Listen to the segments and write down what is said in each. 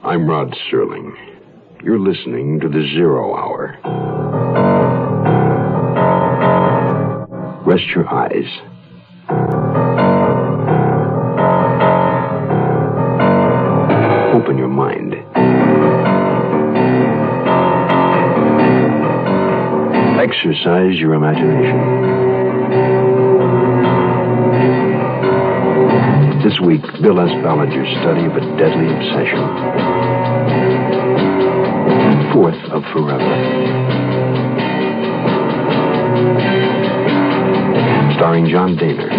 I'm Rod Serling. You're listening to The Zero Hour. Rest your eyes. Open your mind. Exercise your imagination. This week, Bill S. Ballinger's study of a deadly obsession. 4th of Forever. Starring John Dehner.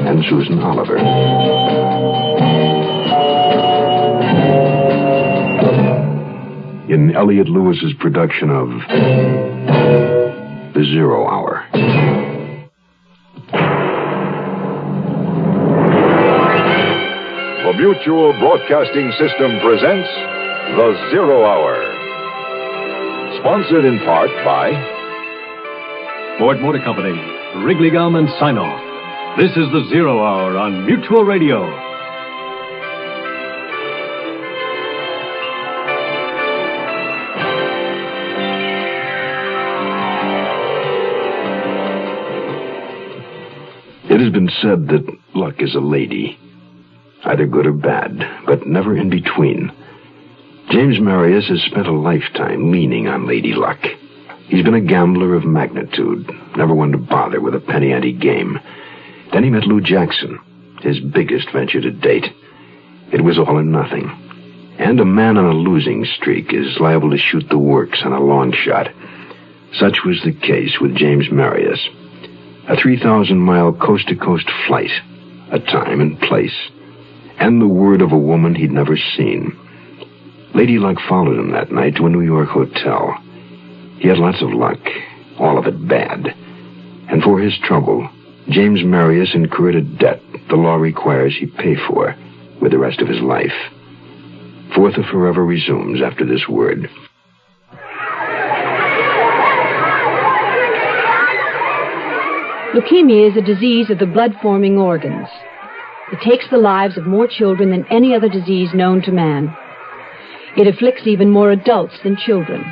And Susan Oliver. In Elliot Lewis's production of The Zero Hour. The Mutual Broadcasting System presents The Zero Hour. Sponsored in part by Ford Motor Company, Wrigley Gum and Sign-Off. This is The Zero Hour on Mutual Radio. It has been said that luck is a lady. Either good or bad, but never in between. James Marius has spent a lifetime leaning on Lady Luck. He's been a gambler of magnitude, never one to bother with a penny ante game. Then he met Lou Jackson, his biggest venture to date. It was all or nothing. And a man on a losing streak is liable to shoot the works on a long shot. Such was the case with James Marius. A 3,000-mile coast-to-coast flight, a time and place, and the word of a woman he'd never seen. Lady Luck followed him that night to a New York hotel. He had lots of luck, all of it bad. And for his trouble, James Marius incurred a debt the law requires he pay for with the rest of his life. 4th of Forever resumes after this word. Leukemia is a disease of the blood-forming organs. It takes the lives of more children than any other disease known to man. It afflicts even more adults than children.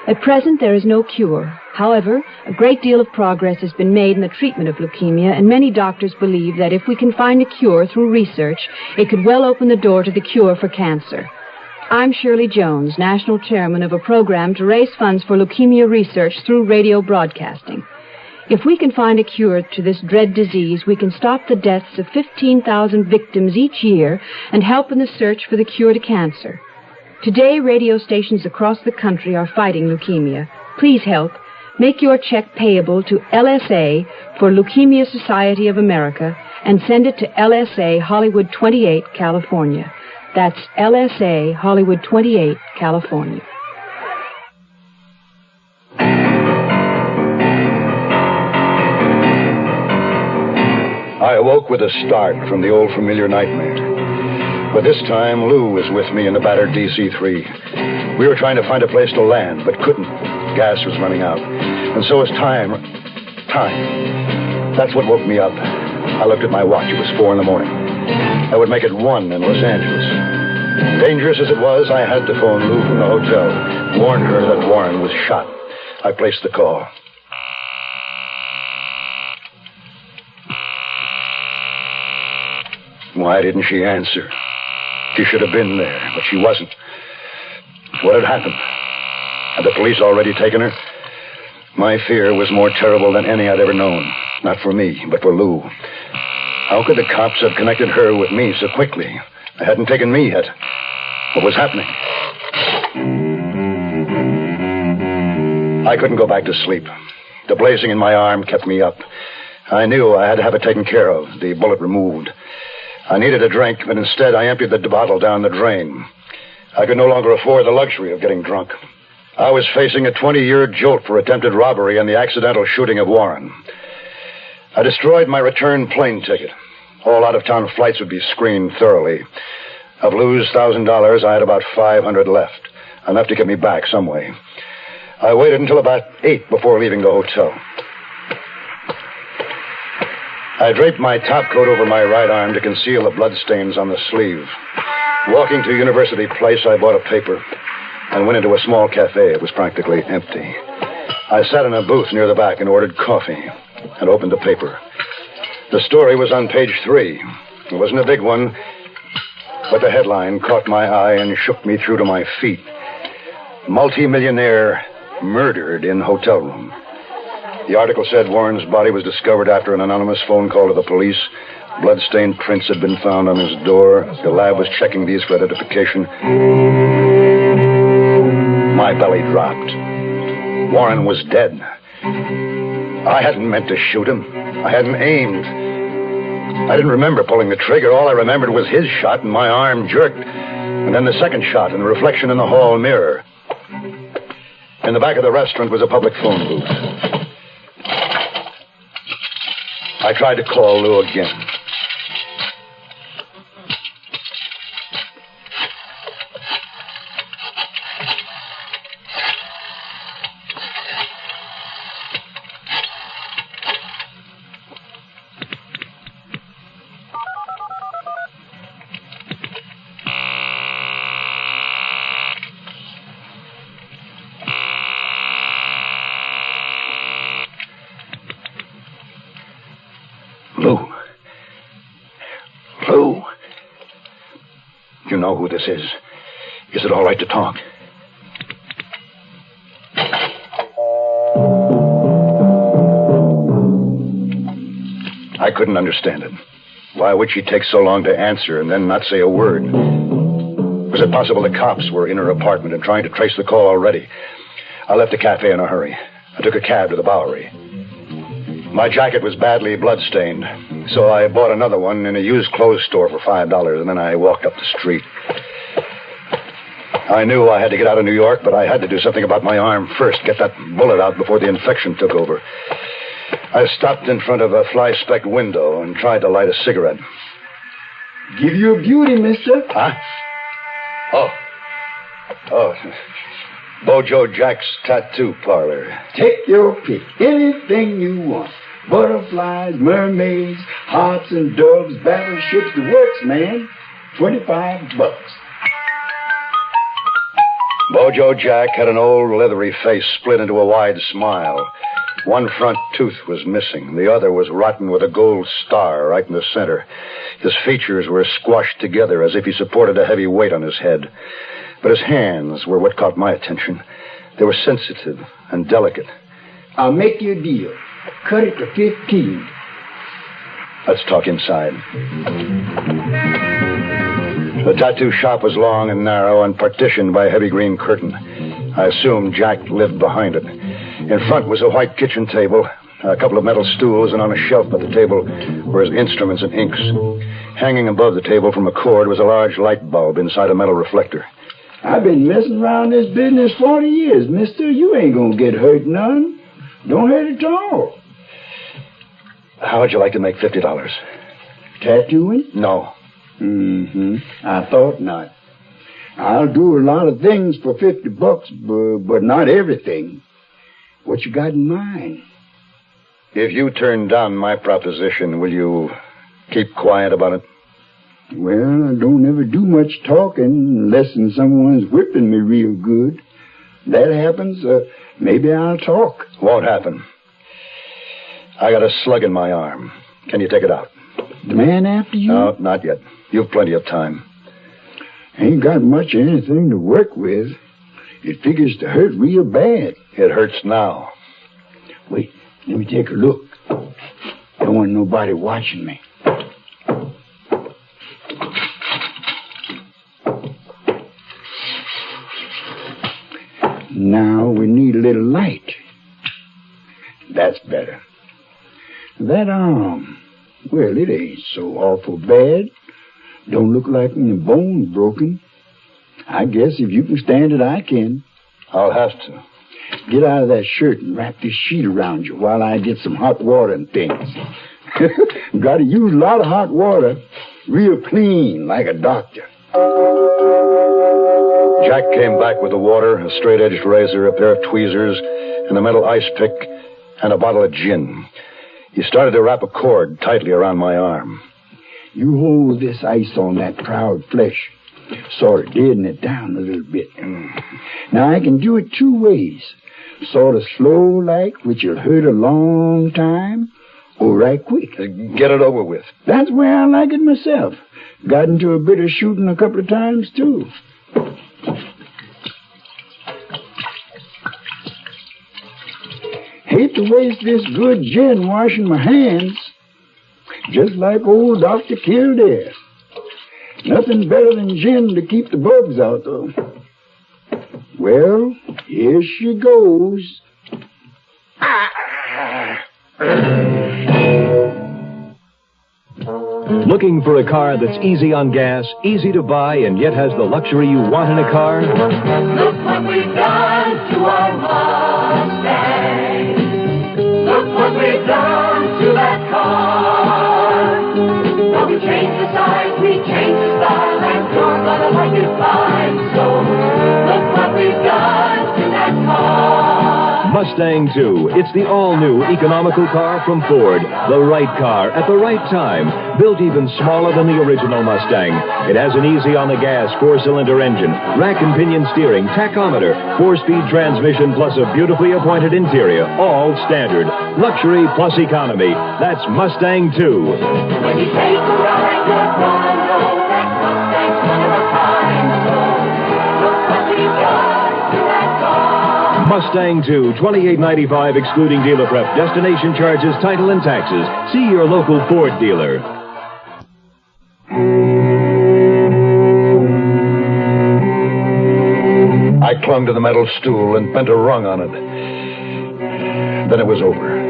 At present, there is no cure. However, a great deal of progress has been made in the treatment of leukemia, and many doctors believe that if we can find a cure through research, it could well open the door to the cure for cancer. I'm Shirley Jones, National Chairman of a program to raise funds for leukemia research through radio broadcasting. If we can find a cure to this dread disease, we can stop the deaths of 15,000 victims each year and help in the search for the cure to cancer. Today, radio stations across the country are fighting leukemia. Please help. Make your check payable to LSA for Leukemia Society of America and send it to LSA Hollywood 28, California. That's LSA Hollywood 28, California. I awoke with a start from the old familiar nightmare. But this time, Lou was with me in the battered DC-3. We were trying to find a place to land, but couldn't. Gas was running out. And so was time. That's what woke me up. I looked at my watch. It was 4 in the morning. I would make it 1 in Los Angeles. Dangerous as it was, I had to phone Lou from the hotel, warn her that Warren was shot. I placed the call. Why didn't she answer? She should have been there, but she wasn't. What had happened? Had the police already taken her? My fear was more terrible than any I'd ever known. Not for me, but for Lou. How could the cops have connected her with me so quickly? They hadn't taken me yet. What was happening? I couldn't go back to sleep. The blazing in my arm kept me up. I knew I had to have it taken care of, the bullet removed. I needed a drink, but instead I emptied the bottle down the drain. I could no longer afford the luxury of getting drunk. I was facing a 20-year jolt for attempted robbery and the accidental shooting of Warren. I destroyed my return plane ticket. All out-of-town flights would be screened thoroughly. Of Lou's $1,000, I had about 500 left, enough to get me back some way. I waited until about 8 before leaving the hotel. I draped my topcoat over my right arm to conceal the bloodstains on the sleeve. Walking to University Place, I bought a paper and went into a small cafe. It was practically empty. I sat in a booth near the back and ordered coffee and opened the paper. The story was on page 3. It wasn't a big one, but the headline caught my eye and shook me through to my feet. Multi-millionaire murdered in hotel room. The article said Warren's body was discovered after an anonymous phone call to the police. Bloodstained prints had been found on his door. The lab was checking these for identification. My belly dropped. Warren was dead. I hadn't meant to shoot him. I hadn't aimed. I didn't remember pulling the trigger. All I remembered was his shot, and my arm jerked. And then the second shot, and the reflection in the hall mirror. In the back of the restaurant was a public phone booth. I tried to call Lou again. Lou. You know who this is. Is it all right to talk? I couldn't understand it. Why would she take so long to answer and then not say a word? Was it possible the cops were in her apartment and trying to trace the call already? I left the cafe in a hurry. I took a cab to the Bowery. My jacket was badly bloodstained, so I bought another one in a used clothes store for $5, and then I walked up the street. I knew I had to get out of New York, but I had to do something about my arm first, get that bullet out before the infection took over. I stopped in front of a fly-specked window and tried to light a cigarette. Give you a beauty, mister. Huh? Oh. Bojo Jack's tattoo parlor. Take your pick. Anything you want. Butterflies, mermaids, hearts and doves, battleships, the works, man. $25. Bojo Jack had an old leathery face split into a wide smile. One front tooth was missing. The other was rotten with a gold star right in the center. His features were squashed together as if he supported a heavy weight on his head. But his hands were what caught my attention. They were sensitive and delicate. I'll make you a deal. Cut it to 15. Let's talk inside. The tattoo shop was long and narrow and partitioned by a heavy green curtain. I assumed Jack lived behind it. In front was a white kitchen table, a couple of metal stools, and on a shelf at the table were his instruments and inks. Hanging above the table from a cord was a large light bulb inside a metal reflector. I've been messing around this business 40 years, mister. You ain't gonna get hurt none. Don't hurt at all. How would you like to make $50? Tattooing? No. I thought not. I'll do a lot of things for $50, but not everything. What you got in mind? If you turn down my proposition, will you keep quiet about it? Well, I don't ever do much talking unless someone's whipping me real good. That happens, maybe I'll talk. Won't happen. I got a slug in my arm. Can you take it out? The man after you? No, not yet. You've plenty of time. Ain't got much of anything to work with. It figures to hurt real bad. It hurts now. Wait, let me take a look. Don't want nobody watching me. Now we need a little light. That's better. That arm, well, it ain't so awful bad. Don't look like any bones broken. I guess if you can stand it, I can. I'll have to. Get out of that shirt and wrap this sheet around you while I get some hot water and things. Got to use a lot of hot water. Real clean, like a doctor. Jack came back with the water, a straight-edged razor, a pair of tweezers, and a metal ice pick, and a bottle of gin. He started to wrap a cord tightly around my arm. You hold this ice on that proud flesh, sort of deaden it down a little bit. Now, I can do it two ways. Sort of slow like, which will hurt a long time, or right quick. Get it over with. That's where I like it myself. Got into a bit of shooting a couple of times, too. Hate to waste this good gin washing my hands. Just like old Dr. Kildare. Nothing better than gin to keep the bugs out, though. Well, here she goes. Looking for a car that's easy on gas, easy to buy, and yet has the luxury you want in a car? Look what we've done to our Mustang. Look what we've done to that car. Well, we changed the size, we changed the style, and you're gonna like it fine. So, look what we've done to that car. Mustang 2. It's the all-new economical car from Ford. The right car at the right time. Built even smaller than the original Mustang. It has an easy-on-the-gas 4-cylinder engine, rack and pinion steering, tachometer, 4-speed transmission, plus a beautifully appointed interior. All standard. Luxury plus economy. That's Mustang 2. When you take a ride, you're gonna know that Mustang's one of a kind. So, look what we've done to that car. Mustang 2, $28.95 excluding dealer prep, destination charges, title, and taxes. See your local Ford dealer. I clung to the metal stool and bent a rung on it. Then it was over.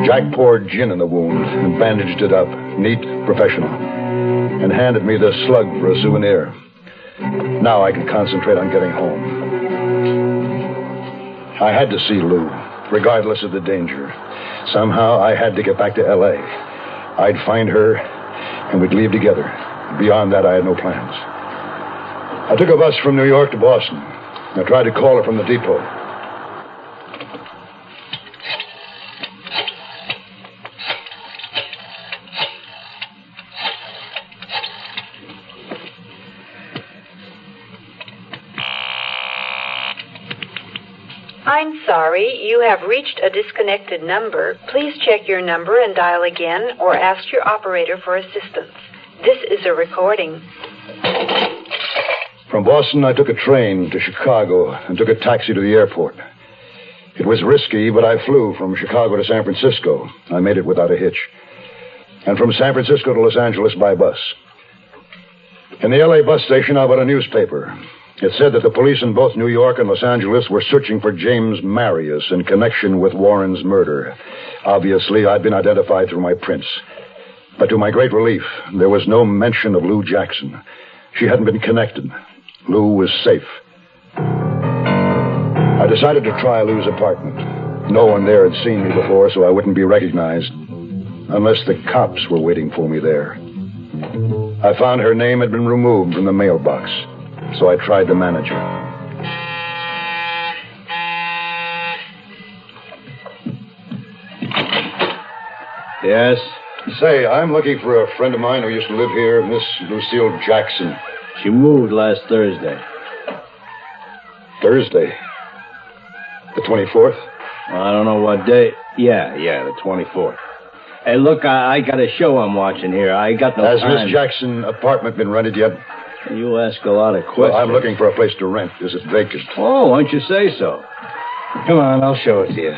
Jack poured gin in the wound and bandaged it up, neat, professional, and handed me the slug for a souvenir. Now I can concentrate on getting home. I had to see Lou, regardless of the danger. Somehow I had to get back to L.A. I'd find her, and we'd leave together. Beyond that, I had no plans. I took a bus from New York to Boston. I tried to call her from the depot. I'm sorry, you have reached a disconnected number. Please check your number and dial again or ask your operator for assistance. This is a recording. From Boston, I took a train to Chicago and took a taxi to the airport. It was risky, but I flew from Chicago to San Francisco. I made it without a hitch. And from San Francisco to Los Angeles by bus. In the L.A. bus station, I bought a newspaper. It said that the police in both New York and Los Angeles were searching for James Marius in connection with Warren's murder. Obviously, I'd been identified through my prints. But to my great relief, there was no mention of Lou Jackson. She hadn't been connected. Lou was safe. I decided to try Lou's apartment. No one there had seen me before, so I wouldn't be recognized. Unless the cops were waiting for me there. I found her name had been removed from the mailbox. So I tried the manager. Yes? Say, I'm looking for a friend of mine who used to live here, Miss Lucille Jackson. She moved last Thursday. Thursday? The 24th? I don't know what day. Yeah, the 24th. Hey, look, I got a show I'm watching here. I got no time. Has Miss Jackson's apartment been rented yet? You ask a lot of questions. Well, I'm looking for a place to rent. Is it vacant? Oh, why don't you say so? Come on, I'll show it to you.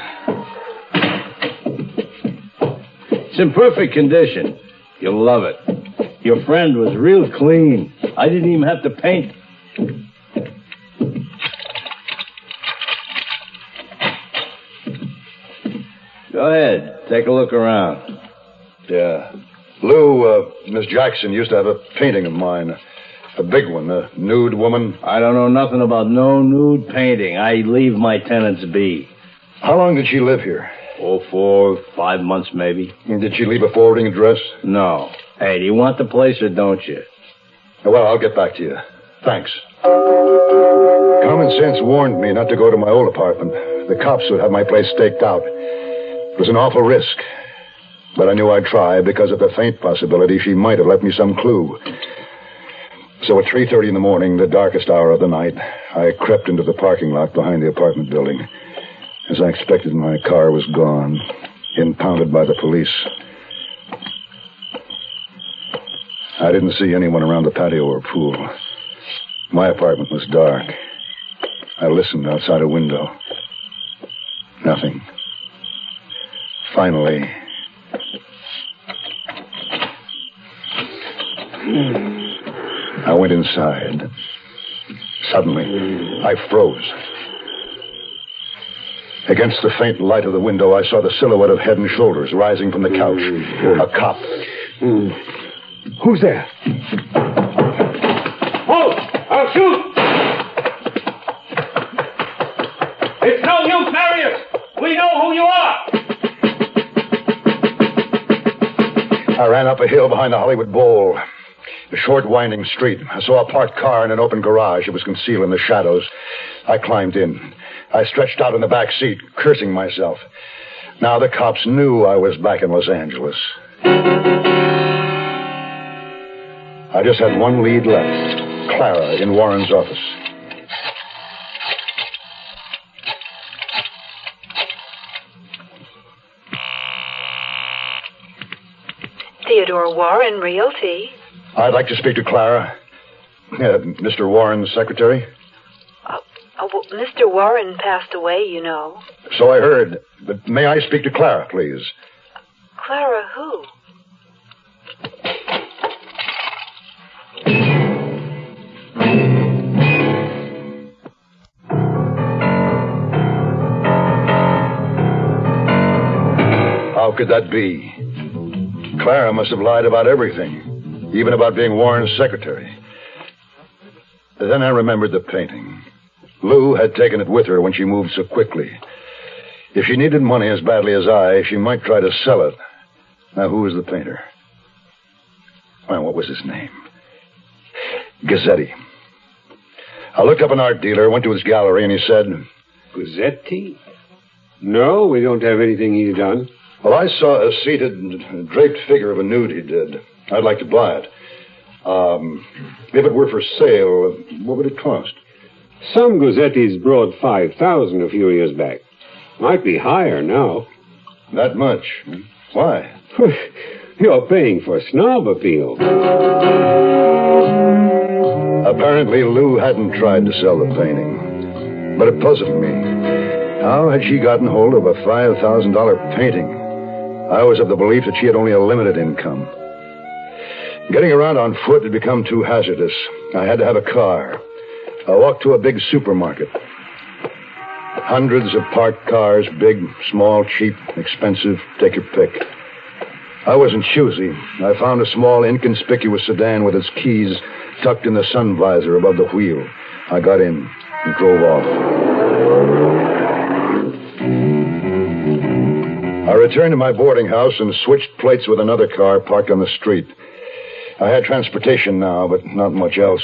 It's in perfect condition. You'll love it. Your friend was real clean. I didn't even have to paint. Go ahead. Take a look around. Yeah. Lou, Miss Jackson used to have a painting of mine. A big one, a nude woman. I don't know nothing about no nude painting. I leave my tenants be. How long did she live here? 4, 5 months, maybe. And did she leave a forwarding address? No. Hey, do you want the place or don't you? Well, I'll get back to you. Thanks. Common sense warned me not to go to my old apartment. The cops would have my place staked out. It was an awful risk. But I knew I'd try because of the faint possibility she might have left me some clue. So at 3:30 in the morning, the darkest hour of the night, I crept into the parking lot behind the apartment building. As I expected, my car was gone, impounded by the police. I didn't see anyone around the patio or pool. My apartment was dark. I listened outside a window. Nothing. Finally... I went inside. Suddenly, I froze. Against the faint light of the window, I saw the silhouette of head and shoulders rising from the couch. A cop. Who's there? Halt! I'll shoot! It's no use, Marius! We know who you are! I ran up a hill behind the Hollywood Bowl. A short, winding street. I saw a parked car in an open garage. It was concealed in the shadows. I climbed in. I stretched out in the back seat, cursing myself. Now the cops knew I was back in Los Angeles. I just had one lead left. Clara in Warren's office. Theodore Warren, Realty. I'd like to speak to Clara. Mr. Warren's secretary. Well, Mr. Warren passed away, you know. So I heard. But may I speak to Clara, please? Clara who? How could that be? Clara must have lied about everything. Even about being Warren's secretary. Then I remembered the painting. Lou had taken it with her when she moved so quickly. If she needed money as badly as I, she might try to sell it. Now, who was the painter? Well, what was his name? Gazzetti. I looked up an art dealer, went to his gallery, and he said... Gazzetti? No, we don't have anything he's done. Well, I saw a seated, draped figure of a nude he did. I'd like to buy it. If it were for sale, what would it cost? Some Gazzettis brought 5,000 a few years back. Might be higher now. That much? Why? You're paying for snob appeal. Apparently, Lou hadn't tried to sell the painting. But it puzzled me. How had she gotten hold of a $5,000 painting? I was of the belief that she had only a limited income. Getting around on foot had become too hazardous. I had to have a car. I walked to a big supermarket. Hundreds of parked cars, big, small, cheap, expensive, take your pick. I wasn't choosy. I found a small, inconspicuous sedan with its keys tucked in the sun visor above the wheel. I got in and drove off. I returned to my boarding house and switched plates with another car parked on the street. I had transportation now, but not much else.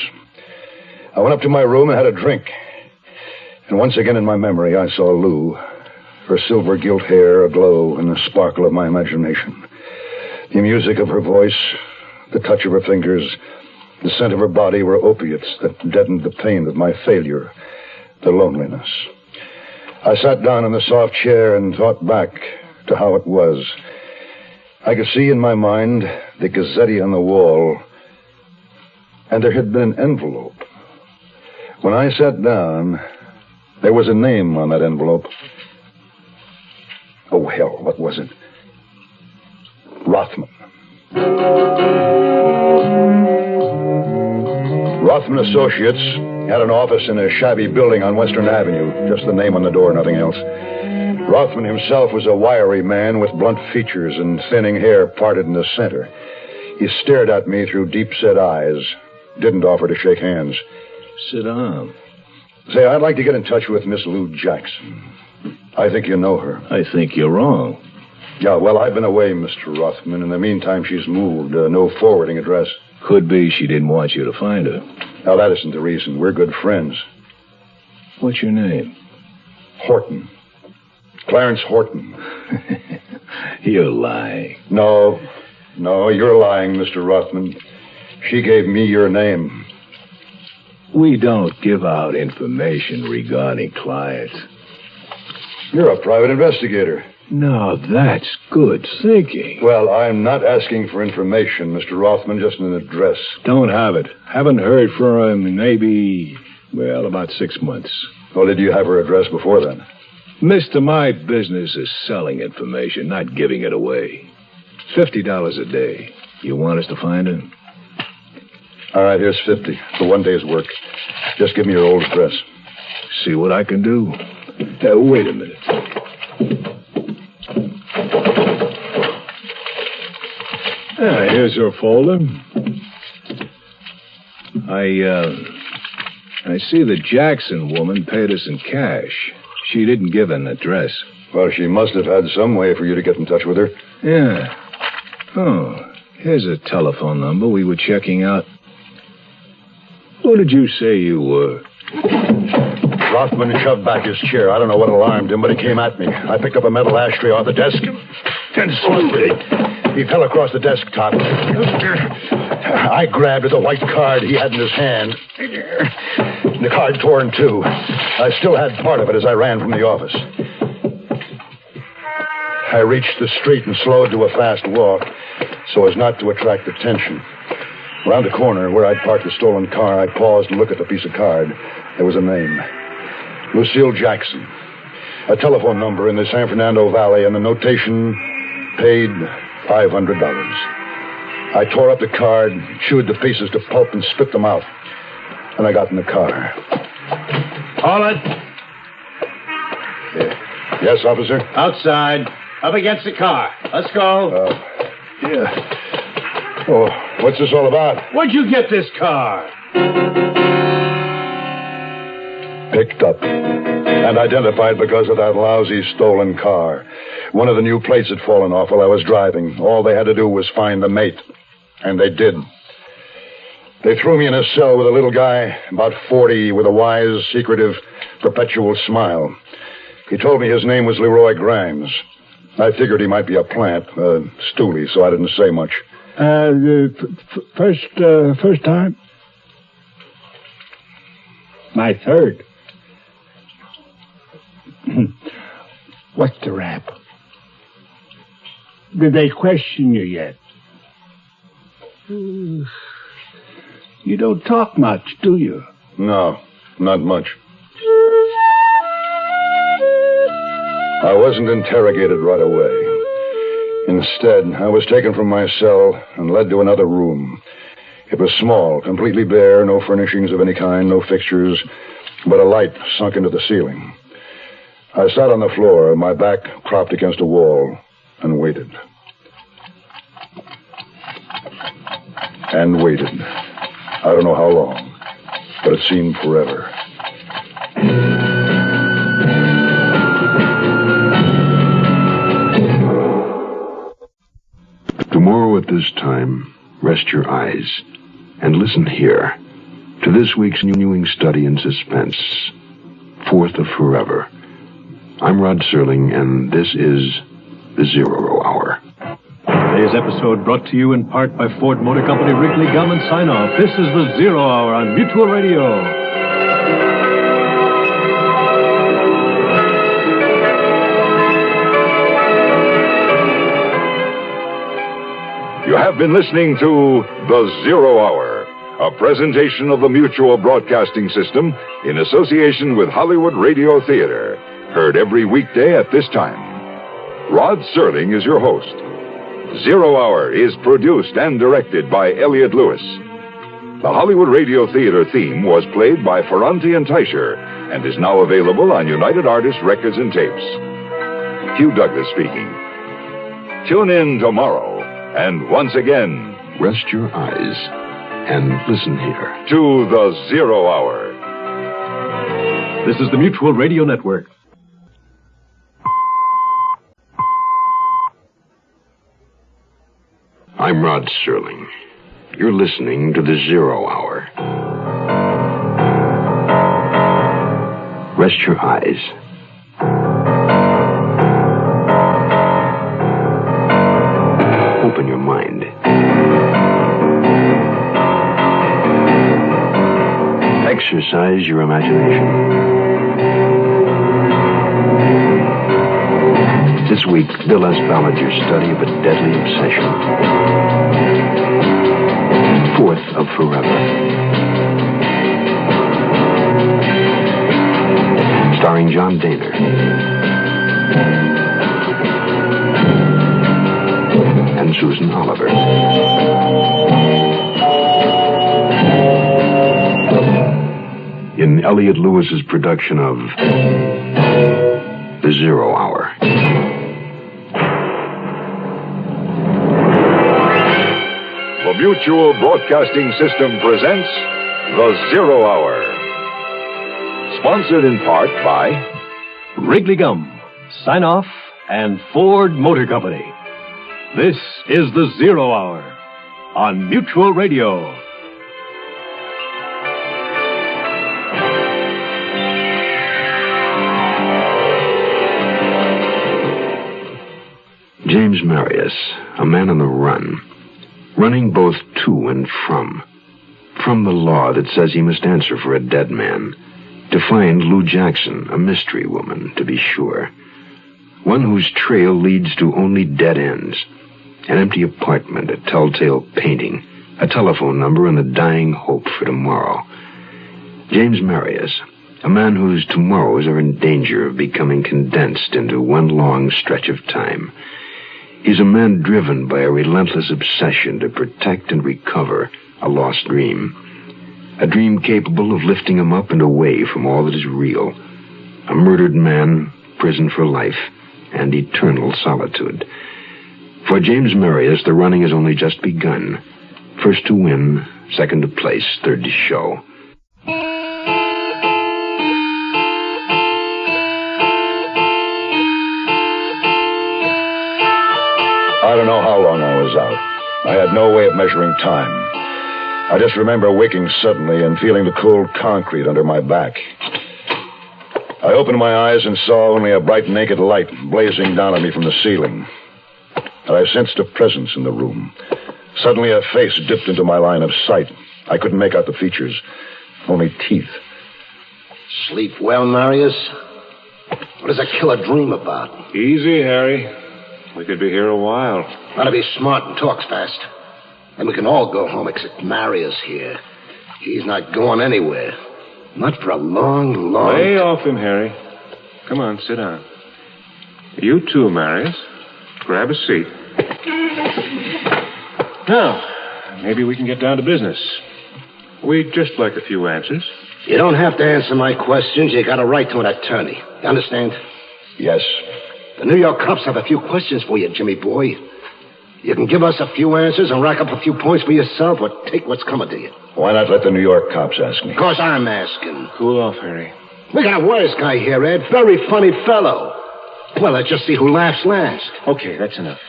I went up to my room and had a drink. And once again in my memory, I saw Lou, her silver gilt hair aglow in the sparkle of my imagination. The music of her voice, the touch of her fingers, the scent of her body were opiates that deadened the pain of my failure, the loneliness. I sat down in the soft chair and thought back to how it was. I could see in my mind the Gazzetti on the wall, and there had been an envelope. When I sat down, there was a name on that envelope. Oh, hell, what was it? Rothman. Rothman Associates had an office in a shabby building on Western Avenue. Just the name on the door, nothing else. Rothman himself was a wiry man with blunt features and thinning hair parted in the center. He stared at me through deep-set eyes, didn't offer to shake hands. Sit down. Say, I'd like to get in touch with Miss Lou Jackson. I think you know her. I think you're wrong. Yeah, well, I've been away, Mr. Rothman. In the meantime, she's moved. No forwarding address. Could be she didn't want you to find her. Now, that isn't the reason. We're good friends. What's your name? Horton. Clarence Horton. You're lying. No, you're lying, Mr. Rothman. She gave me your name. We don't give out information regarding clients. You're a private investigator. Now, that's good thinking. Well, I'm not asking for information, Mr. Rothman, just an address. Don't have it. Haven't heard from him in maybe, about 6 months. Well, did you have her address before then? Mister, my business is selling information, not giving it away. $50 a day. You want us to find her? All right, here's 50 for 1 day's work. Just give me your old address. See what I can do. Wait a minute. Here's her folder. I see the Jackson woman paid us in cash. She didn't give an address. Well, she must have had some way for you to get in touch with her. Yeah. Oh, here's a telephone number we were checking out. Who did you say you were? Rothman shoved back his chair. I don't know what alarmed him, but he came at me. I picked up a metal ashtray off the desk and slowly he fell across the desktop. I grabbed the white card he had in his hand. The card tore in two. I still had part of it as I ran from the office. I reached the street and slowed to a fast walk so as not to attract attention. Around the corner where I'd parked the stolen car, I paused to look at the piece of card. There was a name. Lucille Jackson. A telephone number in the San Fernando Valley, and the notation, paid $500. I tore up the card, chewed the pieces to pulp, and spit them out. Then I got in the car. Hold it. Yes, officer? Outside. Up against the car. Let's go. Yeah. Oh, what's this all about? Where'd you get this car? Picked up and identified because of that lousy stolen car. One of the new plates had fallen off while I was driving. All they had to do was find the mate. And they did. They threw me in a cell with a little guy, about 40, with a wise, secretive, perpetual smile. He told me his name was Leroy Grimes. I figured he might be a plant, stoolie, so I didn't say much. First time? My third. What's the rap? Did they question you yet? You don't talk much, do you? No, not much. I wasn't interrogated right away. Instead, I was taken from my cell and led to another room. It was small, completely bare, no furnishings of any kind, no fixtures, but a light sunk into the ceiling. I sat on the floor, my back propped against a wall, and waited. And waited. I don't know how long, but it seemed forever. Tomorrow at this time, rest your eyes and listen here to this week's renewing study in suspense, Fourth of Forever. I'm Rod Serling, and this is The Zero Hour. Today's episode brought to you in part by Ford Motor Company, Wrigley Gum, and Sign-Off. This is The Zero Hour on Mutual Radio. You have been listening to The Zero Hour, a presentation of the Mutual Broadcasting System in association with Hollywood Radio Theater. Heard every weekday at this time. Rod Serling is your host. Zero Hour is produced and directed by Elliott Lewis. The Hollywood Radio Theater theme was played by Ferranti and Teicher and is now available on United Artists Records and Tapes. Hugh Douglas speaking. Tune in tomorrow, and once again, rest your eyes and listen here to The Zero Hour. This is the Mutual Radio Network. I'm Rod Serling. You're listening to The Zero Hour. Rest your eyes open your mind. Exercise your imagination. This week, Bill S. Ballinger's study of a deadly obsession. Fourth of Forever. Starring John Dehner. And Susan Oliver. In Elliot Lewis's production of The Zero Hour. The Mutual Broadcasting System presents The Zero Hour. Sponsored in part by Wrigley Gum, Sign Off, and Ford Motor Company. This is The Zero Hour on Mutual Radio. James Marius, a man on the run, running both to and from the law that says he must answer for a dead man, to find Lou Jackson, a mystery woman, to be sure, one whose trail leads to only dead ends, an empty apartment, a telltale painting, a telephone number, and the dying hope for tomorrow. James Marius, a man whose tomorrows are in danger of becoming condensed into one long stretch of time. He's a man driven by a relentless obsession to protect and recover a lost dream. A dream capable of lifting him up and away from all that is real. A murdered man, prison for life, and eternal solitude. For James Marius, the running has only just begun. First to win, second to place, third to show. I don't know how long I was out. I had no way of measuring time. I just remember waking suddenly and feeling the cold concrete under my back. I opened my eyes and saw only a bright naked light blazing down at me from the ceiling. And I sensed a presence in the room. Suddenly a face dipped into my line of sight. I couldn't make out the features, only teeth. Sleep well, Marius? What does a killer dream about? Easy, Harry. We could be here a while. Gotta be smart and talks fast. And we can all go home except Marius here. He's not going anywhere. Not for a long, long... Lay off him, Harry. Come on, sit down. You too, Marius. Grab a seat. Now, maybe we can get down to business. We'd just like a few answers. You don't have to answer my questions. You got a right to an attorney. You understand? Yes. The New York cops have a few questions for you, Jimmy boy. You can give us a few answers and rack up a few points for yourself, or take what's coming to you. Why not let the New York cops ask me? Of course I'm asking. Cool off, Harry. We got a wise guy here, Ed. Very funny fellow. Well, let's just see who laughs last. Okay, that's enough.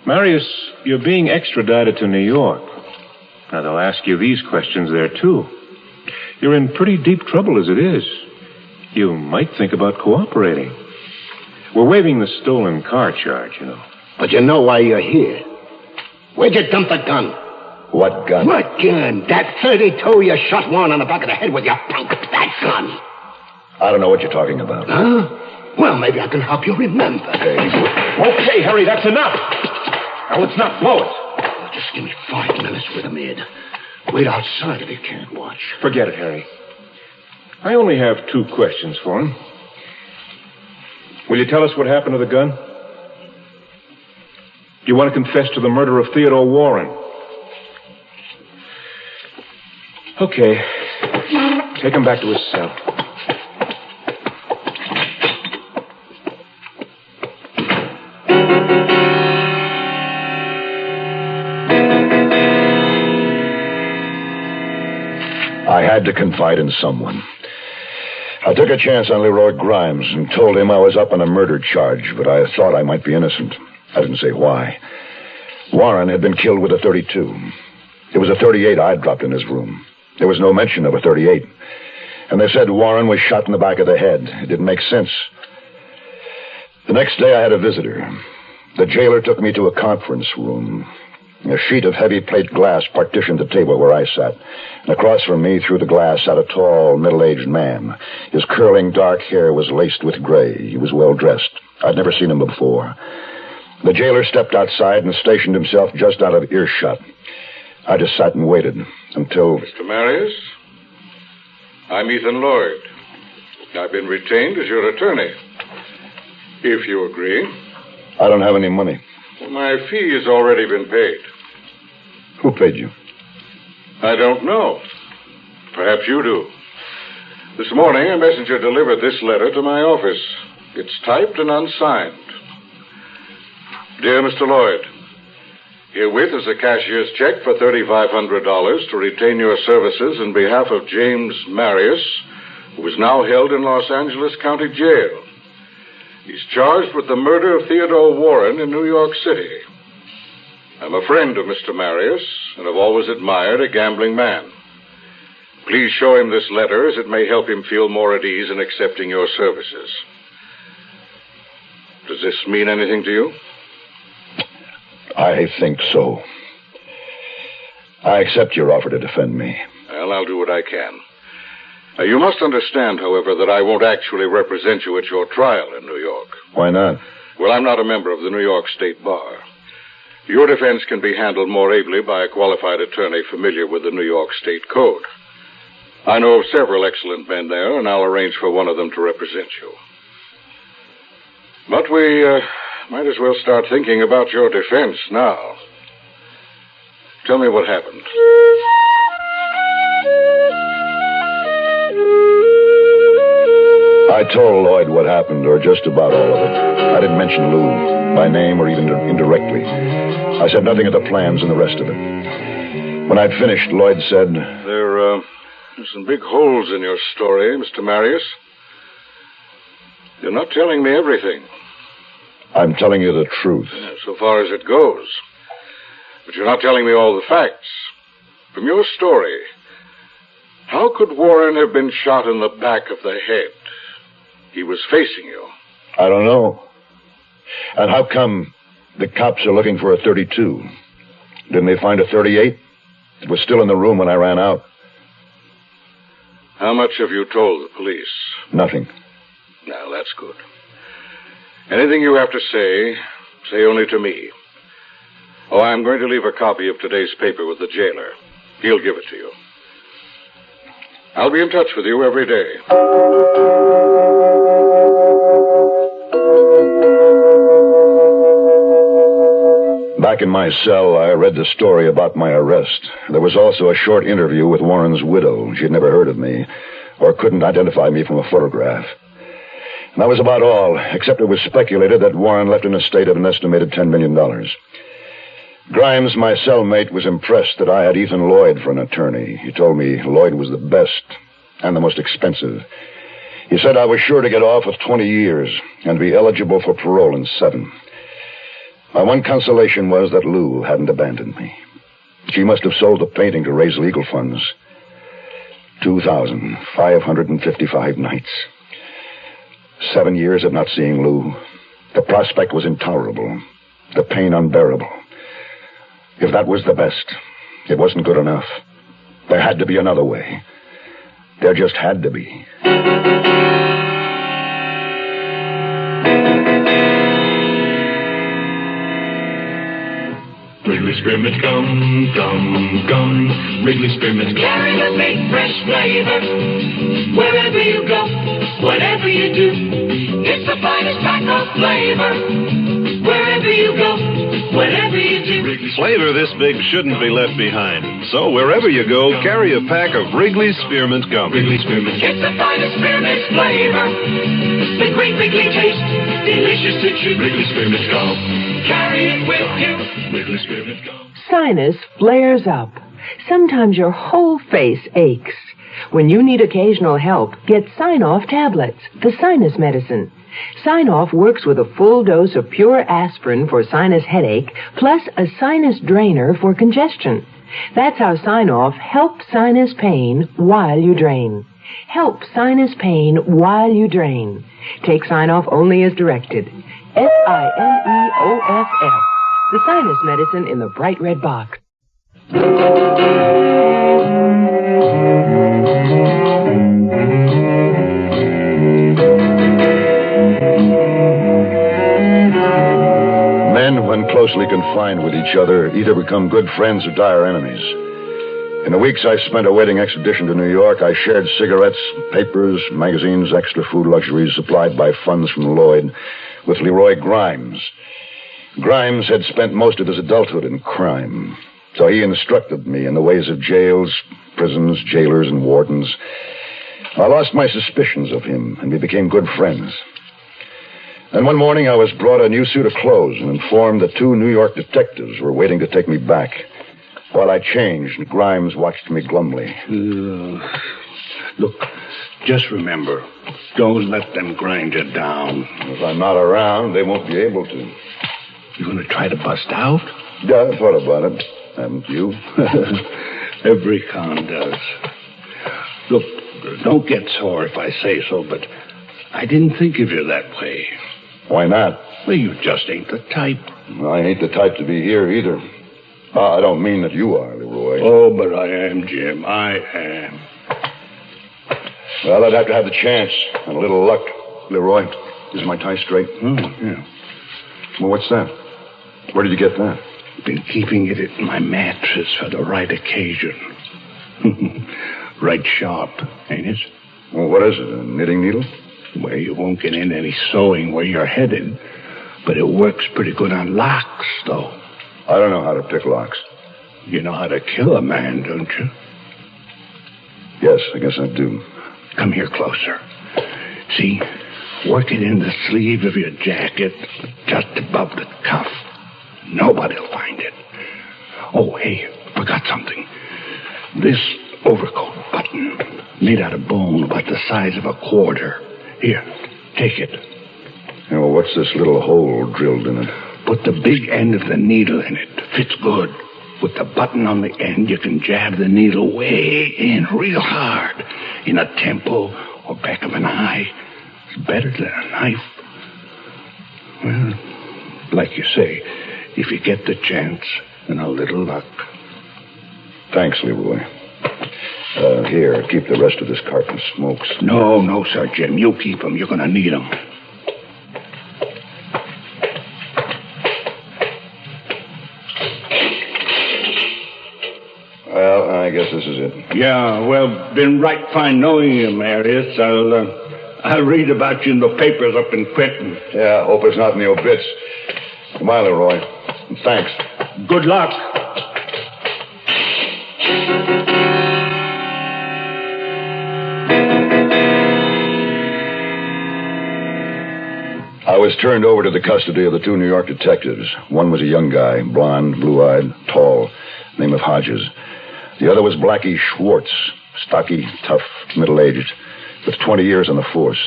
Marius, you're being extradited to New York. Now, they'll ask you these questions there, too. You're in pretty deep trouble as it is. You might think about cooperating. We're waiving the stolen car charge, you know. But you know why you're here. Where'd you dump the gun? What gun? What gun? That 32 you shot Warren on the back of the head with your punk. That gun. I don't know what you're talking about. Huh? Well, maybe I can help you remember. Okay, Harry, that's enough. Now, let's not blow it. Just give me 5 minutes with him, Ed. Wait outside if you can't watch. Forget it, Harry. I only have 2 questions for him. Will you tell us what happened to the gun? Do you want to confess to the murder of Theodore Warren? Okay. Take him back to his cell. I had to confide in someone. I took a chance on Leroy Grimes and told him I was up on a murder charge, but I thought I might be innocent. I didn't say why. Warren had been killed with a 32. It was a 38 I'd dropped in his room. There was no mention of a 38. And they said Warren was shot in the back of the head. It didn't make sense. The next day I had a visitor. The jailer took me to a conference room. A sheet of heavy plate glass partitioned the table where I sat. And across from me, through the glass, sat a tall, middle-aged man. His curling dark hair was laced with gray. He was well-dressed. I'd never seen him before. The jailer stepped outside and stationed himself just out of earshot. I just sat and waited until... Mr. Marius, I'm Ethan Lloyd. I've been retained as your attorney. If you agree. I don't have any money. Well, my fee has already been paid. Who paid you? I don't know. Perhaps you do. This morning, a messenger delivered this letter to my office. It's typed and unsigned. Dear Mr. Lloyd, herewith is a cashier's check for $3,500 to retain your services in behalf of James Marius, who is now held in Los Angeles County Jail. He's charged with the murder of Theodore Warren in New York City. I'm a friend of Mr. Marius and have always admired a gambling man. Please show him this letter, as it may help him feel more at ease in accepting your services. Does this mean anything to you? I think so. I accept your offer to defend me. Well, I'll do what I can. You must understand, however, that I won't actually represent you at your trial in New York. Why not? Well, I'm not a member of the New York State Bar. Your defense can be handled more ably by a qualified attorney familiar with the New York State Code. I know of several excellent men there, and I'll arrange for one of them to represent you. But we might as well start thinking about your defense now. Tell me what happened. I told Lloyd what happened, or just about all of it. I didn't mention Lou by name or even indirectly. I said nothing of the plans and the rest of it. When I'd finished, Lloyd said... There's some big holes in your story, Mr. Marius. You're not telling me everything. I'm telling you the truth. Yeah, so far as it goes. But you're not telling me all the facts. From your story, how could Warren have been shot in the back of the head? He was facing you. I don't know. And how come the cops are looking for a .32? Didn't they find a .38? It was still in the room when I ran out. How much have you told the police? Nothing. Now, that's good. Anything you have to say only to me. Oh, I'm going to leave a copy of today's paper with the jailer. He'll give it to you. I'll be in touch with you every day. Back in my cell, I read the story about my arrest. There was also a short interview with Warren's widow. She'd never heard of me, or couldn't identify me from a photograph. And that was about all, except it was speculated that Warren left an estate of an estimated $10 million. Grimes, my cellmate, was impressed that I had Ethan Lloyd for an attorney. He told me Lloyd was the best and the most expensive. He said I was sure to get off with 20 years and be eligible for parole in 7. My one consolation was that Lou hadn't abandoned me. She must have sold the painting to raise legal funds. 2,555 nights. 7 years of not seeing Lou. The prospect was intolerable. The pain unbearable. If that was the best, it wasn't good enough. There had to be another way. There just had to be. Wrigley Spearmint gum, gum, gum. Wrigley Spearmint carry the big fresh flavor. Wherever you go, whatever you do, it's the finest pack of flavor. Wherever you go, whatever you do. Flavor this big shouldn't be left behind. So wherever you go, carry a pack of Wrigley Spearmint gum. Wrigley Spearmint. It's the finest spearmint flavor. The great Wrigley taste, delicious to chew. Wrigley Spearmint gum. Carry it with you. Wrigley Spearmint gum. Sinus flares up. Sometimes your whole face aches. When you need occasional help, get Sign-Off tablets, the sinus medicine. Sign-Off works with a full dose of pure aspirin for sinus headache, plus a sinus drainer for congestion. That's how Sign-Off helps sinus pain while you drain. Help sinus pain while you drain. Take Sign-Off only as directed. Sign-Off. FF, the sinus medicine in the bright red box. Men, when closely confined with each other, either become good friends or dire enemies. In the weeks I spent awaiting extradition to New York, I shared cigarettes, papers, magazines, extra food luxuries supplied by funds from Lloyd with Leroy Grimes. Grimes had spent most of his adulthood in crime, so he instructed me in the ways of jails, prisons, jailers, and wardens. I lost my suspicions of him, and we became good friends. Then one morning I was brought a new suit of clothes and informed that 2 New York detectives were waiting to take me back. While I changed, Grimes watched me glumly. Look, just remember, don't let them grind you down. If I'm not around, they won't be able to. You gonna try to bust out? Yeah, I thought about it. Haven't you? Every con does. Look, don't get sore if I say so, but I didn't think of you that way. Why not? Well, you just ain't the type. I ain't the type to be here either. I don't mean that you are, Leroy. Oh, but I am, Jim. I am. Well, I'd have to have the chance and a little luck. Leroy, is my tie straight? Yeah. Well, what's that? Where did you get that? Been keeping it in my mattress for the right occasion. Right sharp, ain't it? Well, what is it, a knitting needle? Well, you won't get in any sewing where you're headed, but it works pretty good on locks, though. I don't know how to pick locks. You know how to kill a man, don't you? Yes, I guess I do. Come here closer. See? Work it in the sleeve of your jacket, just above the cuff. Nobody'll find it. Oh, hey, forgot something. This overcoat button, made out of bone about the size of a quarter. Here, take it. Yeah, well, what's this little hole drilled in it? Put the big end of the needle in it. Fits good. With the button on the end, you can jab the needle way in real hard. In a temple or back of an eye. It's better than a knife. Well, like you say, if you get the chance and a little luck. Thanks, Leroy. Here, keep the rest of this carton of smokes. No, sir, Jim. You keep them. You're going to need them. Well, I guess this is it. Yeah, well, been right fine knowing you, Marius. I'll read about you in the papers up in Quentin. Yeah, hope it's not in the obits. Goodbye, Leroy. And thanks. Good luck. I was turned over to the custody of the 2 New York detectives. One was a young guy, blond, blue-eyed, tall, name of Hodges. The other was Blackie Schwartz, stocky, tough, middle-aged, with 20 years on the force.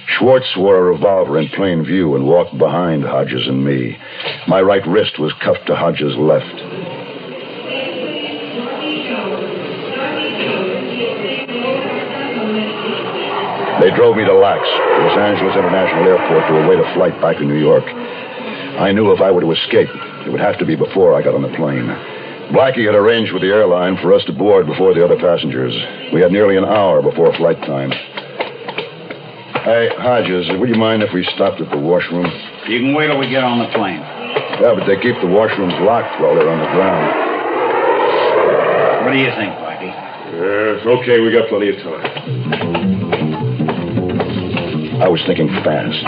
Schwartz wore a revolver in plain view and walked behind Hodges and me. My right wrist was cuffed to Hodges' left. They drove me to LAX, Los Angeles International Airport, to await a flight back to New York. I knew if I were to escape, it would have to be before I got on the plane. Blackie had arranged with the airline for us to board before the other passengers. We had nearly an hour before flight time. Hey, Hodges, would you mind if we stopped at the washroom? You can wait till we get on the plane. Yeah, but they keep the washrooms locked while they're on the ground. What do you think, Blackie? It's okay. We got plenty of time. I was thinking fast.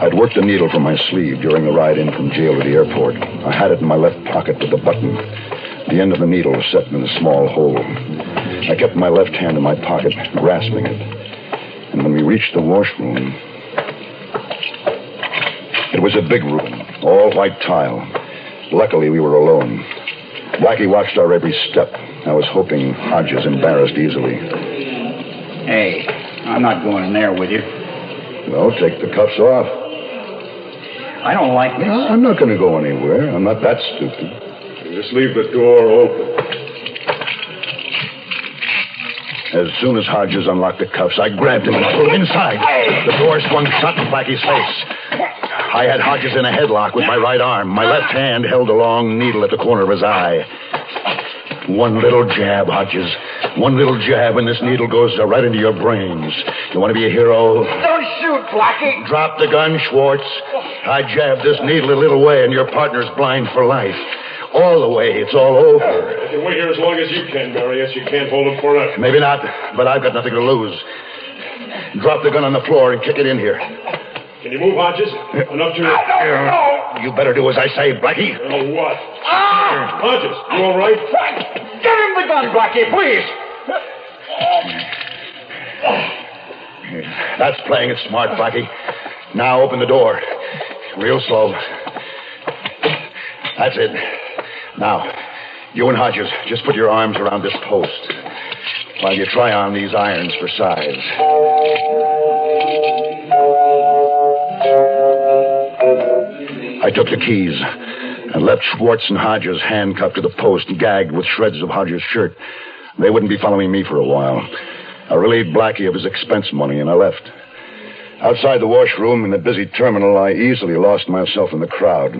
I'd worked the needle from my sleeve during the ride in from jail to the airport. I had it in my left pocket with the button. The end of the needle was set in a small hole. I kept my left hand in my pocket, grasping it. And when we reached the washroom, it was a big room, all white tile. Luckily, we were alone. Blackie watched our every step. I was hoping Hodges embarrassed easily. Hey, I'm not going in there with you. Well, take the cuffs off. I don't like this. No, I'm not going to go anywhere. I'm not that stupid. Just leave the door open. As soon as Hodges unlocked the cuffs, I grabbed him and pulled him inside. The door swung shut in Blackie's face. I had Hodges in a headlock with my right arm. My left hand held a long needle at the corner of his eye. One little jab, Hodges. One little jab, and this needle goes right into your brains. You want to be a hero? Don't shoot, Blackie. Drop the gun, Schwartz. I jabbed this needle a little way, and your partner's blind for life. All the way, it's all over. If you wait here as long as you can, Marius, you can't hold him forever. Maybe not, but I've got nothing to lose. Drop the gun on the floor and kick it in here. Can you move, Hodges? Enough to... You better do as I say, Blackie. Oh, what? Hodges, you all right? Give him the gun, Blackie, please. That's playing it smart, Blackie. Now open the door. Real slow. That's it. Now, you and Hodges, just put your arms around this post while you try on these irons for size. I took the keys and left Schwartz and Hodges handcuffed to the post, gagged with shreds of Hodges' shirt. They wouldn't be following me for a while. I relieved Blackie of his expense money, and I left. Outside the washroom in the busy terminal, I easily lost myself in the crowd.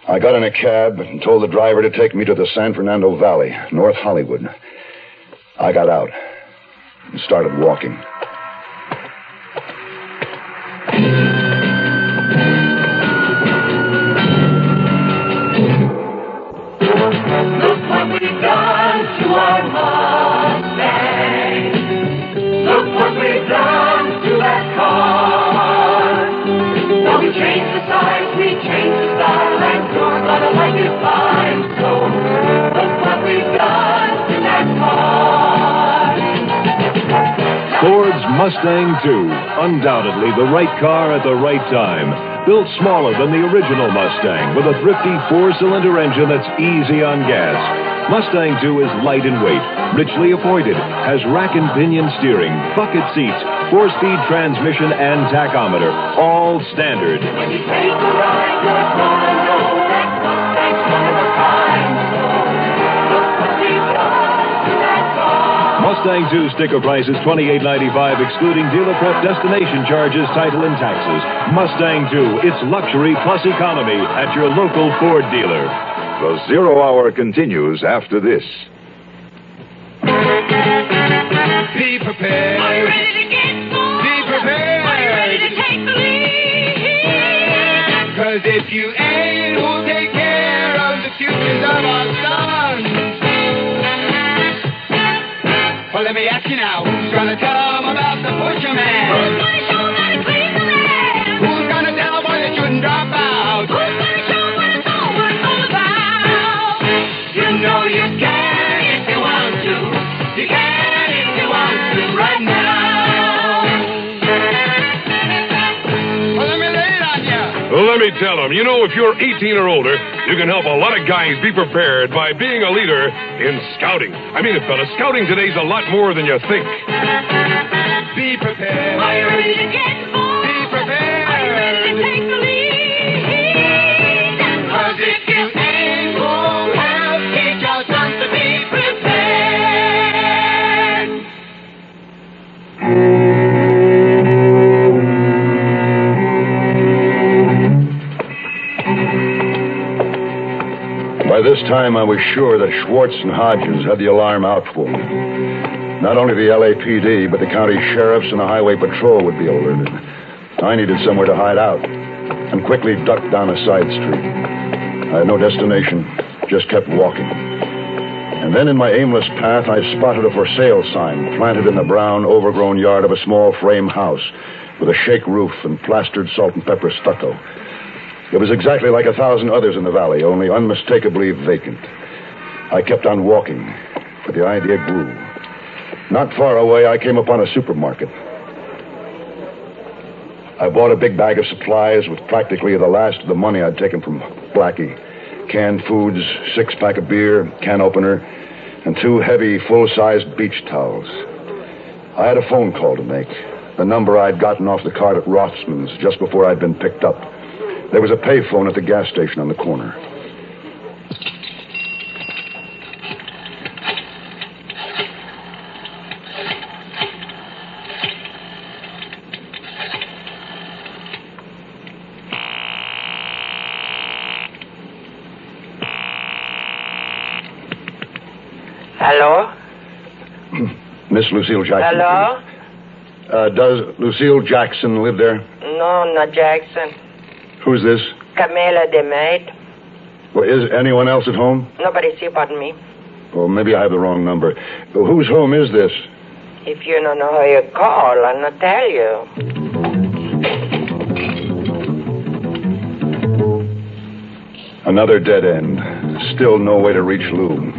I got in a cab and told the driver to take me to the San Fernando Valley, North Hollywood. I got out and started walking. Look what we've done to our Mustang. Look what we've done to that car. Now we changed the size, we changed the style, and you're gonna like it fine. So look what we've done to that car. Ford's Mustang II, undoubtedly the right car at the right time. Built smaller than the original Mustang, with a thrifty four-cylinder engine that's easy on gas. Mustang II is light in weight, richly appointed, has rack and pinion steering, bucket seats, 4-speed transmission, and tachometer, all standard. When you take a ride, you're gonna know that Mustang's one of a kind. So look what we've done to that car. Mustang II sticker price is $28.95, excluding dealer prep destination charges, title, and taxes. Mustang II, it's luxury plus economy at your local Ford dealer. The Zero Hour continues after this. Be prepared. Are you ready to get going? Be prepared. Are you ready to take the lead? 'Cause if you ain't, who'll take care of the futures of our sons? Well, let me ask you now, who's gonna tell them about the butcher man? Who's gonna show them how to clean the land? Who's gonna tell them why they shouldn't drop out? Who's gonna show them what it's all about? You know you can if you want to. You can if you want to right now. Well, let me lay it on you. Well, let me tell them, you know, if you're 18 or older, you can help a lot of guys be prepared by being a leader in scouting. I mean it, fella, scouting today's a lot more than you think. Be prepared. Are you ready to get involved? Be prepared. Are you ready to take the lead? 'Cause if you ain't, who'll help teach your sons to be prepared? By this time, I was sure that Schwartz and Hodges had the alarm out for me. Not only the LAPD, but the county sheriffs and the highway patrol would be alerted. I needed somewhere to hide out and quickly ducked down a side street. I had no destination, just kept walking. And then in my aimless path, I spotted a for sale sign planted in the brown, overgrown yard of a small frame house with a shake roof and plastered salt and pepper stucco. It was exactly like 1,000 others in the valley, only unmistakably vacant. I kept on walking, but the idea grew. Not far away, I came upon a supermarket. I bought a big bag of supplies with practically the last of the money I'd taken from Blackie. Canned foods, 6-pack of beer, can opener, and 2 heavy, full-sized beach towels. I had a phone call to make, the number I'd gotten off the cart at Rothman's just before I'd been picked up. There was a payphone at the gas station on the corner. Hello? Miss Lucille Jackson. Hello? Does Lucille Jackson live there? No, not Jackson. Who's this? Camila de Maid. Well, is anyone else at home? Nobody see but me. Well, maybe I have the wrong number. Whose home is this? If you don't know how you call, I'll not tell you. Another dead end. Still no way to reach Lou.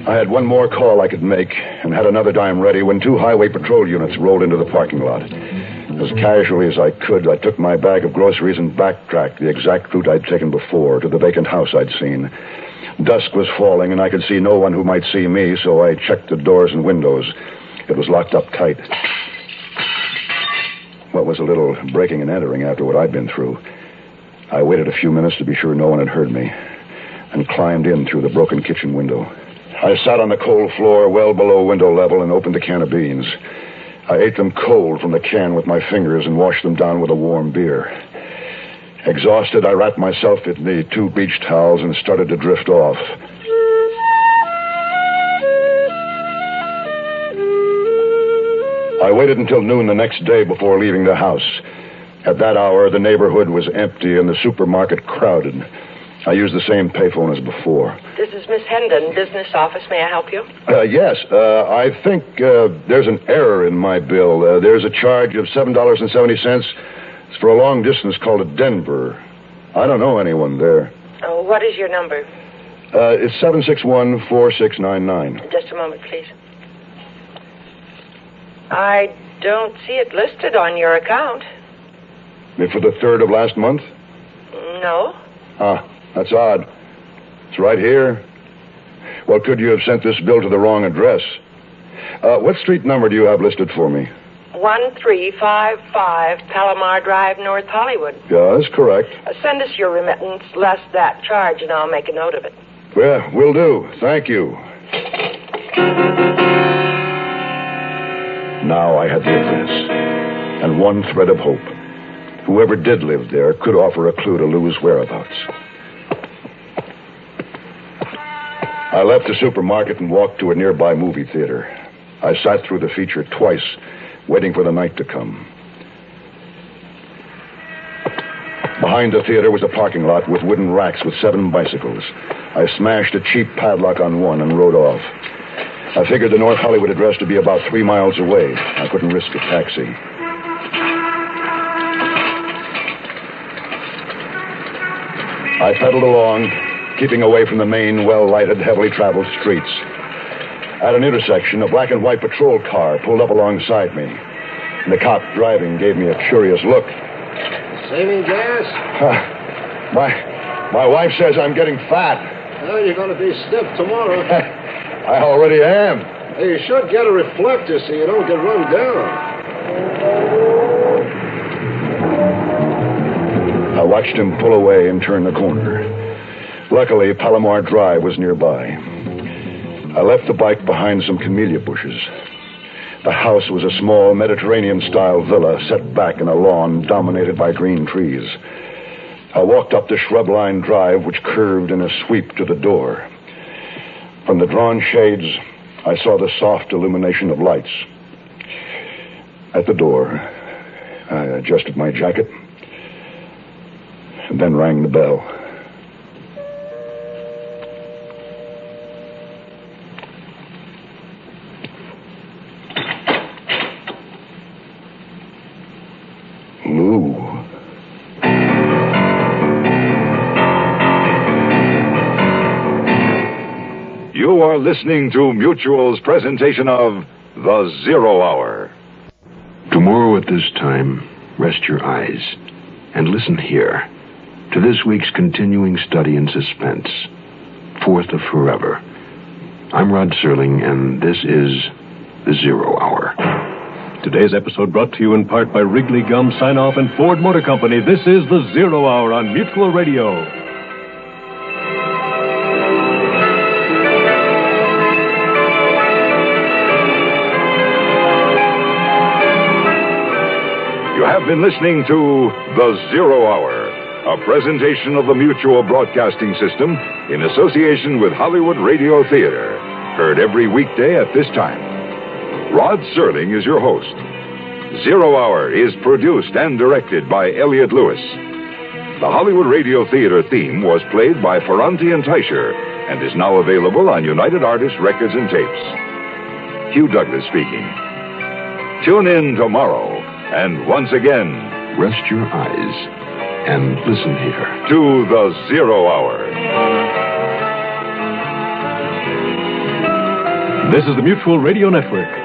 I had one more call I could make and had another dime ready when 2 highway patrol units rolled into the parking lot. As casually as I could, I took my bag of groceries and backtracked the exact route I'd taken before to the vacant house I'd seen. Dusk was falling and I could see no one who might see me, so I checked the doors and windows. It was locked up tight. What was a little breaking and entering after what I'd been through. I waited a few minutes to be sure no one had heard me and climbed in through the broken kitchen window. I sat on the cold floor well below window level and opened a can of beans. I ate them cold from the can with my fingers and washed them down with a warm beer. Exhausted, I wrapped myself in the 2 beach towels and started to drift off. I waited until noon the next day before leaving the house. At that hour, the neighborhood was empty and the supermarket crowded. I used the same payphone as before. This is Miss Hendon, business office. May I help you? Yes. I think there's an error in my bill. There's a charge of $7.70. It's for a long distance call to Denver. I don't know anyone there. Oh, what is your number? It's 761-4699. Just a moment, please. I don't see it listed on your account. For the 3rd of last month? No. Ah, that's odd. It's right here. Well, could you have sent this bill to the wrong address? What street number do you have listed for me? 1355 Palomar Drive, North Hollywood. Yeah, that's correct. Send us your remittance less that charge, and I'll make a note of it. Well, will do. Thank you. Now I had the address and one thread of hope. Whoever did live there could offer a clue to Lou's whereabouts. I left the supermarket and walked to a nearby movie theater. I sat through the feature twice, waiting for the night to come. Behind the theater was a parking lot with wooden racks with 7 bicycles. I smashed a cheap padlock on one and rode off. I figured the North Hollywood address to be about 3 miles away. I couldn't risk a taxi. I pedaled along, keeping away from the main, well-lighted, heavily traveled streets. At an intersection, a black and white patrol car pulled up alongside me. And the cop driving gave me a curious look. Saving gas? My wife says I'm getting fat. Well, you're going to be stiff tomorrow. I already am. Hey, you should get a reflector so you don't get run down. I watched him pull away and turn the corner. Luckily, Palomar Drive was nearby. I left the bike behind some camellia bushes. The house was a small Mediterranean-style villa set back in a lawn dominated by green trees. I walked up the shrub-lined drive, which curved in a sweep to the door. From the drawn shades, I saw the soft illumination of lights. At the door, I adjusted my jacket and then rang the bell. Lou. You are listening to Mutual's presentation of The Zero Hour. Tomorrow at this time, rest your eyes and listen here to this week's continuing study in suspense, Fourth of Forever. I'm Rod Serling, and this is The Zero Hour. Today's episode brought to you in part by Wrigley Gum, Sign-Off, and Ford Motor Company. This is The Zero Hour on Mutual Radio. You have been listening to The Zero Hour, a presentation of the Mutual Broadcasting System in association with Hollywood Radio Theater. Heard every weekday at this time. Rod Serling is your host. Zero Hour is produced and directed by Elliot Lewis. The Hollywood Radio Theater theme was played by Ferranti and Teicher and is now available on United Artists Records and Tapes. Hugh Douglas speaking. Tune in tomorrow, and once again, rest your eyes and listen here to the Zero Hour. This is the Mutual Radio Network.